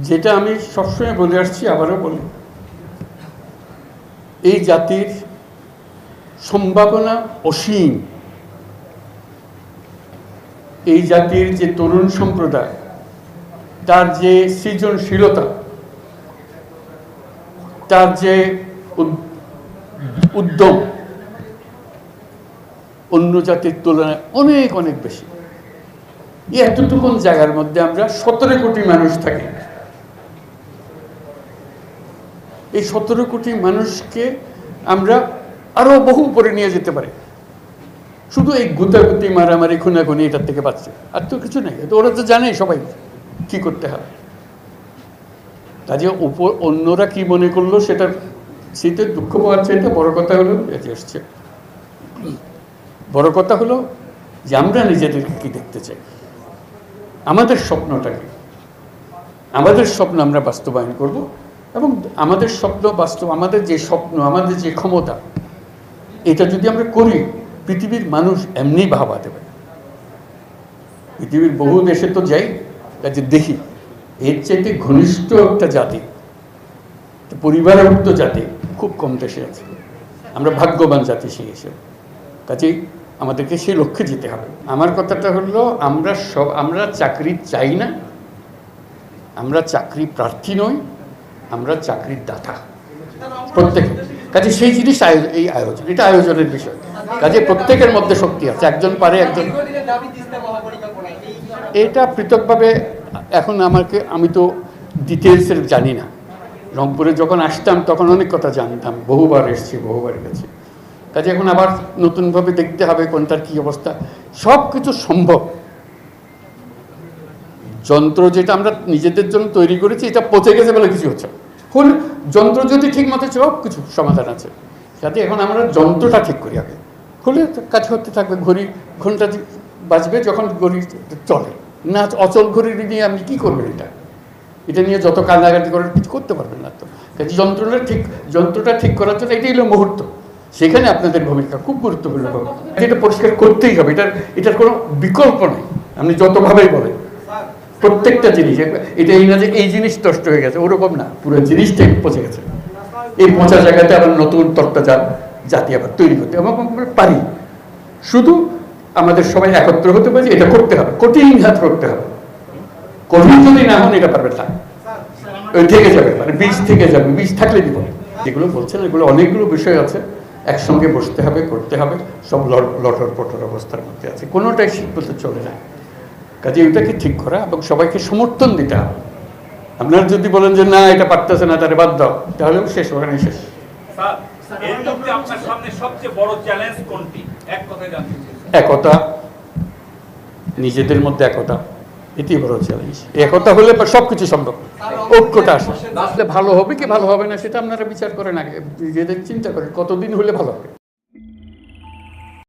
যেটা আমি সবসময় বলে আসছি, আবারও বলি, এই জাতির সম্ভাবনা অসীম। এই জাতির যে তরুণ সম্প্রদায়, তার যে সৃজনশীলতা, তার যে উদ্যম অন্য জাতির তুলনায় অনেক অনেক বেশি। এতটুকুন জায়গার মধ্যে আমরা 17 কোটি মানুষ থাকি। এই 17 কোটি মানুষকে আমরা আরো বহু উপরে নিয়ে যেতে পারি, শুধু এই গুতাগুতি মারামারি খুনাখুনি এটার থেকে বাঁচছে, আর তো কিছু নেই। তো ওরা তো জানে সবাই কি করতে হবে। কাজে উপর অন্যরা কি মনে করলো সেটা শীতের দুঃখ পাওয়ার চাইতে বড় কথা হলো বেঁচে আসছে। বড় কথা হলো যে আমরা নিজেদেরকে কি দেখতে চাই, আমাদের স্বপ্নটা কি, আমাদের স্বপ্ন আমরা বাস্তবায়ন করব। এবং আমাদের স্বপ্ন বাস্তব, আমাদের যে স্বপ্ন, আমাদের যে ক্ষমতা, এটা যদি আমরা করি, পৃথিবীর মানুষ এমনি ভাবা দেবে। পৃথিবীর বহু দেশে তো যাই, কাজে দেখি এর চাইতে ঘনিষ্ঠ একটা জাতি, পরিবারভুক্ত জাতি খুব কম দেশে আছে। আমরা ভাগ্যবান জাতি সেই হিসেবে। কাজেই আমাদেরকে সেই লক্ষ্যে যেতে হবে। আমার কথাটা হলো, আমরা চাকরি চাই না, আমরা চাকরি প্রার্থী নই, আমরা চাকরির দাতা প্রত্যেকে। কাজে সেই জিনিস এই আয়োজন, এটা আয়োজনের বিষয়। কাজে প্রত্যেকের মধ্যে শক্তি আছে, একজন পারে একজন। এটা পৃথকভাবে এখন আমি তো ডিটেলসের জানি না। রংপুরে যখন আসতাম তখন অনেক কথা জানতাম, বহুবার এসেছি, বহুবার গেছি। কাজে এখন আবার নতুনভাবে দেখতে হবে কোনটার কি অবস্থা। সব কিছু সম্ভব। যন্ত্র যেটা আমরা নিজেদের জন্য তৈরি করেছি, এটা পচে গেছে বলে কিছু হচ্ছে হল। যন্ত্র যদি ঠিক মতো সব কিছু সমাধান আছে। যাতে এখন আমরা যন্ত্রটা ঠিক করি আগে, হলে কাজ করতে থাকবে। ঘন্টা বাজবে যখন ঘড়ি চলে না। অচল ঘড়ি নিয়ে আপনি কী করবেন? এটা নিয়ে যত কান্নাকাটি করেন কিছু করতে পারবেন না। তো কাজে যন্ত্রটা ঠিক করার জন্য এটাই হলো মুহূর্ত। সেখানে আপনাদের ভূমিকা খুব গুরুত্বপূর্ণ হবে। এটা পরিষ্কার করতেই হবে, এটার কোনো বিকল্প নেই। আপনি যতভাবেই বলেন, প্রত্যেকটা জিনিস, এটা এই না যে এই জিনিস নষ্ট হয়ে গেছে, ওরকম না, পুরো জিনিসটাই পচে গেছে। এই পচা জায়গাতে আবার নতুন তত্ত্বজাত জাতি আবার তৈরি করতে আমরা পারি। শুধু আমাদের সবাই একত্র হতে পারে, এটা করতে হবে, কঠিন হাত করতে হবে। কঠিন যদি না হন এটা পারবে না, ওই থেকে যাবে, মানে বীজ থেকে যাবে। বীজ থাকলে দিব। যেগুলো বলছেন এগুলো অনেকগুলো বিষয় আছে, একসঙ্গে বসতে হবে, করতে হবে। সব লটর পটর অবস্থার মধ্যে আছে, কোনোটাই শিখতে চলে না। কাজে ওইটাকে ঠিক করা এবং সবাইকে সমর্থন দিতে হবে। আপনারা যদি বলেন যে না এটা পারতেছে না, তাহলে বাদ দাও, তাহলেও শেষ, ওখানে শেষ। একতা, নিজেদের মধ্যে একতা, এটি বড় চ্যালেঞ্জ। একতা হলে সবকিছু সম্ভব। ঐক্যটা আসে। ভালো হবে কি ভালো হবে না সেটা আপনারা বিচার করেন আগে, নিজেদের চিন্তা করেন কতদিন হলে ভালো হবে।